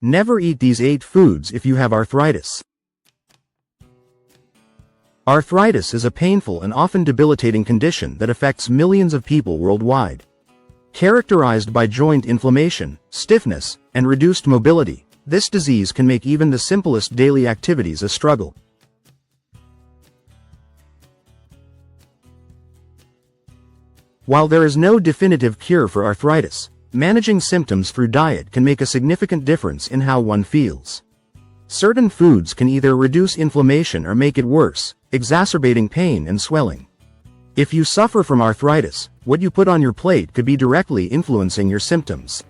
Never eat these 8 foods if you have arthritis. Arthritis is a painful and often debilitating condition that affects millions of people worldwide. Characterized by joint inflammation, stiffness, and reduced mobility, this disease can make even the simplest daily activities a struggle. While there is no definitive cure for arthritis, managing symptoms through diet can make a significant difference in how one feels. Certain foods can either reduce inflammation or make it worse, exacerbating pain and swelling. If you suffer from arthritis, what you put on your plate could be directly influencing your symptoms.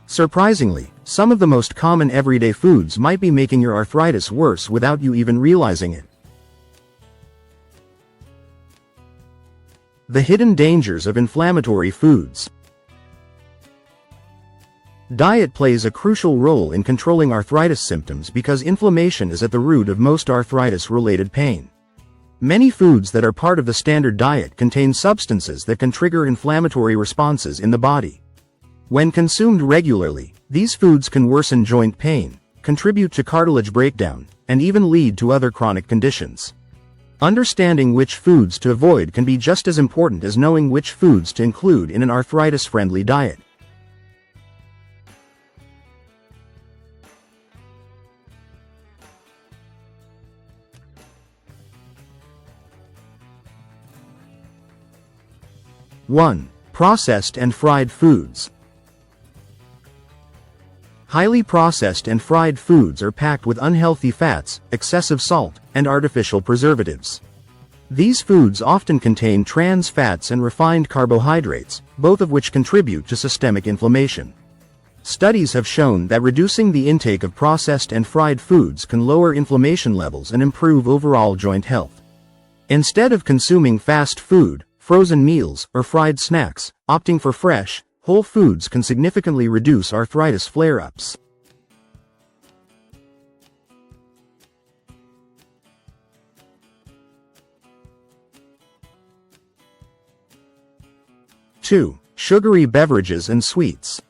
Surprisingly, some of the most common everyday foods might be making your arthritis worse without you even realizing it. The hidden dangers of inflammatory foods. Diet plays a crucial role in controlling arthritis symptoms because inflammation is at the root of most arthritis-related pain. Many foods that are part of the standard diet contain substances that can trigger inflammatory responses in the body. When consumed regularly, these foods can worsen joint pain, contribute to cartilage breakdown, and even lead to other chronic conditions. Understanding which foods to avoid can be just as important as knowing which foods to include in an arthritis-friendly diet. (1) Processed and fried foods. Highly processed and fried foods are packed with unhealthy fats, excessive salt, and artificial preservatives. These foods often contain trans fats and refined carbohydrates, both of which contribute to systemic inflammation. Studies have shown that reducing the intake of processed and fried foods can lower inflammation levels and improve overall joint health. Instead of consuming fast food, frozen meals, or fried snacks, opting for fresh, whole foods can significantly reduce arthritis flare-ups. (2) Sugary beverages and sweets.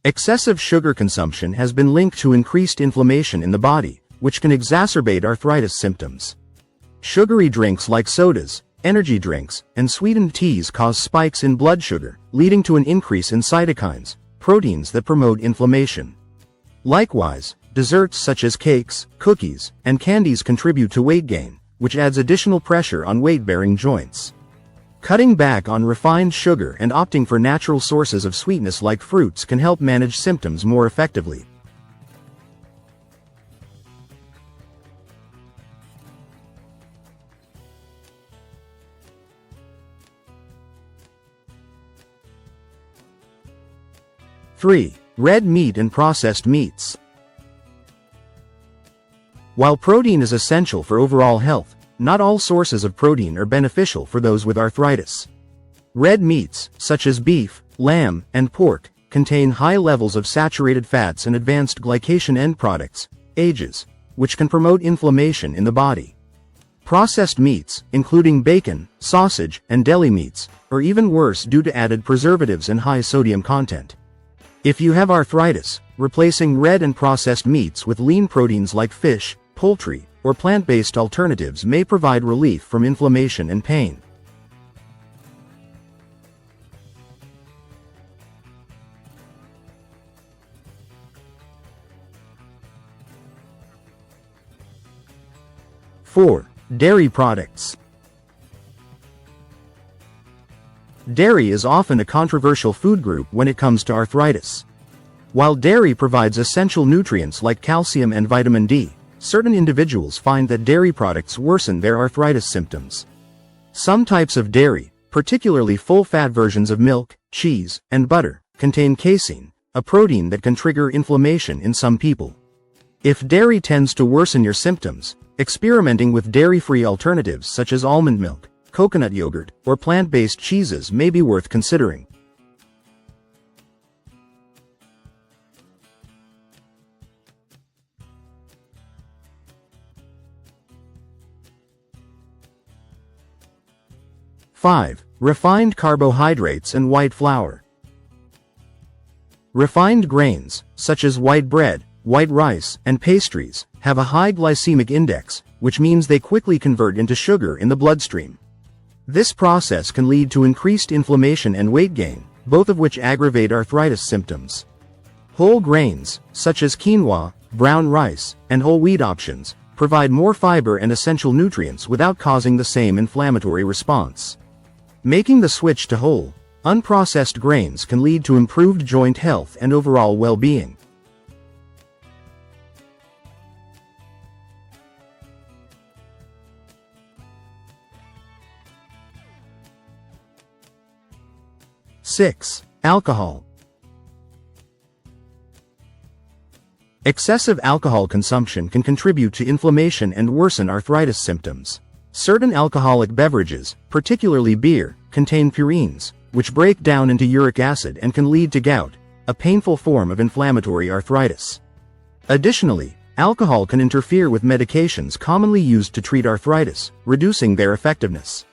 Excessive sugar consumption has been linked to increased inflammation in the body, which can exacerbate arthritis symptoms. Sugary drinks like sodas, energy drinks, and sweetened teas cause spikes in blood sugar, leading to an increase in cytokines, proteins that promote inflammation. Likewise, desserts such as cakes, cookies, and candies contribute to weight gain, which adds additional pressure on weight-bearing joints. Cutting back on refined sugar and opting for natural sources of sweetness like fruits can help manage symptoms more effectively. (3) Red meat and processed meats. While protein is essential for overall health, not all sources of protein are beneficial for those with arthritis. Red meats, such as beef, lamb, and pork, contain high levels of saturated fats and advanced glycation end products, AGEs, which can promote inflammation in the body. Processed meats, including bacon, sausage, and deli meats, are even worse due to added preservatives and high sodium content. If you have arthritis, replacing red and processed meats with lean proteins like fish, poultry, or plant-based alternatives may provide relief from inflammation and pain. (4) Dairy products. Dairy is often a controversial food group when it comes to arthritis. While dairy provides essential nutrients like calcium and vitamin D, certain individuals find that dairy products worsen their arthritis symptoms. Some types of dairy, particularly full-fat versions of milk, cheese, and butter, contain casein, a protein that can trigger inflammation in some people. If dairy tends to worsen your symptoms, experimenting with dairy-free alternatives such as almond milk, coconut yogurt, or plant-based cheeses may be worth considering. 5. Refined carbohydrates and white flour. Refined grains, such as white bread, white rice, and pastries, have a high glycemic index, which means they quickly convert into sugar in the bloodstream. This process can lead to increased inflammation and weight gain, both of which aggravate arthritis symptoms. Whole grains, such as quinoa, brown rice, and whole wheat options, provide more fiber and essential nutrients without causing the same inflammatory response. Making the switch to whole, unprocessed grains can lead to improved joint health and overall well-being. 6. Alcohol. Excessive alcohol consumption can contribute to inflammation and worsen arthritis symptoms. Certain alcoholic beverages, particularly beer, contain purines, which break down into uric acid and can lead to gout, a painful form of inflammatory arthritis. Additionally, alcohol can interfere with medications commonly used to treat arthritis, reducing their effectiveness.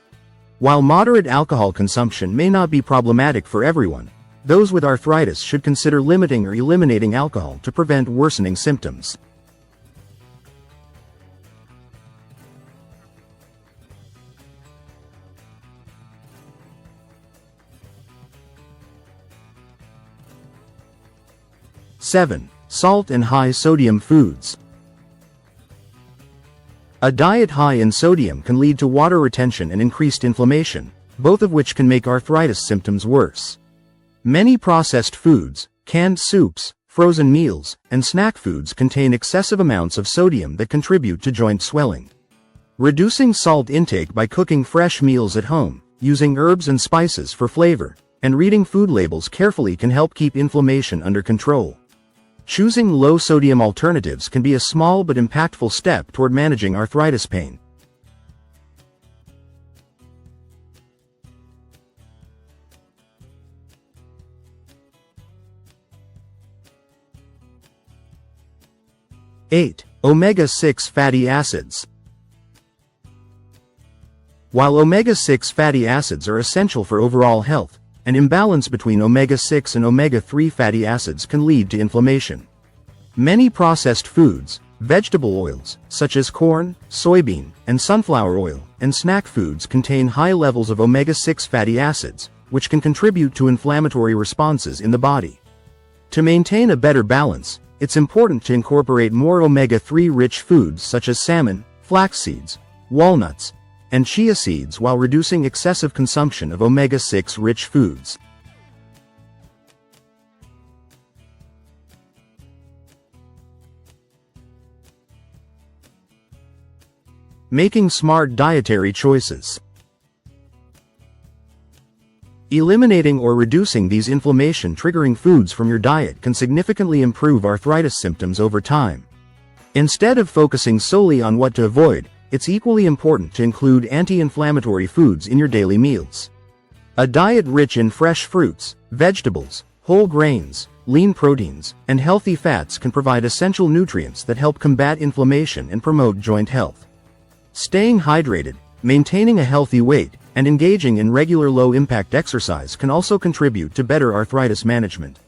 While moderate alcohol consumption may not be problematic for everyone, those with arthritis should consider limiting or eliminating alcohol to prevent worsening symptoms. Seven. Salt and high sodium foods. A diet high in sodium can lead to water retention and increased inflammation, both of which can make arthritis symptoms worse. Many processed foods, canned soups, frozen meals, and snack foods contain excessive amounts of sodium that contribute to joint swelling. Reducing salt intake by cooking fresh meals at home, using herbs and spices for flavor, and reading food labels carefully can help keep inflammation under control. Choosing low-sodium alternatives can be a small but impactful step toward managing arthritis pain. Eight. Omega-6 fatty acids. While omega-6 fatty acids are essential for overall health, an imbalance between omega-6 and omega-3 fatty acids can lead to inflammation. Many processed foods, vegetable oils, such as corn, soybean, and sunflower oil, and snack foods contain high levels of omega-6 fatty acids, which can contribute to inflammatory responses in the body. To maintain a better balance, it's important to incorporate more omega-3 rich foods such as salmon, flax seeds, walnuts, and chia seeds while reducing excessive consumption of omega-6 rich foods. Making smart dietary choices. Eliminating or reducing these inflammation-triggering foods from your diet can significantly improve arthritis symptoms over time. Instead of focusing solely on what to avoid, it's equally important to include anti-inflammatory foods in your daily meals. A diet rich in fresh fruits, vegetables, whole grains, lean proteins, and healthy fats can provide essential nutrients that help combat inflammation and promote joint health. Staying hydrated, maintaining a healthy weight, and engaging in regular low-impact exercise can also contribute to better arthritis management.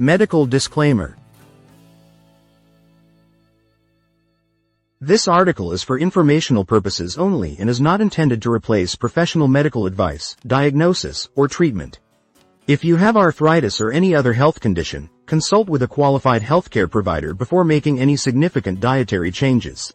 Medical disclaimer. This article is for informational purposes only and is not intended to replace professional medical advice, diagnosis, or treatment. If you have arthritis or any other health condition, consult with a qualified healthcare provider before making any significant dietary changes.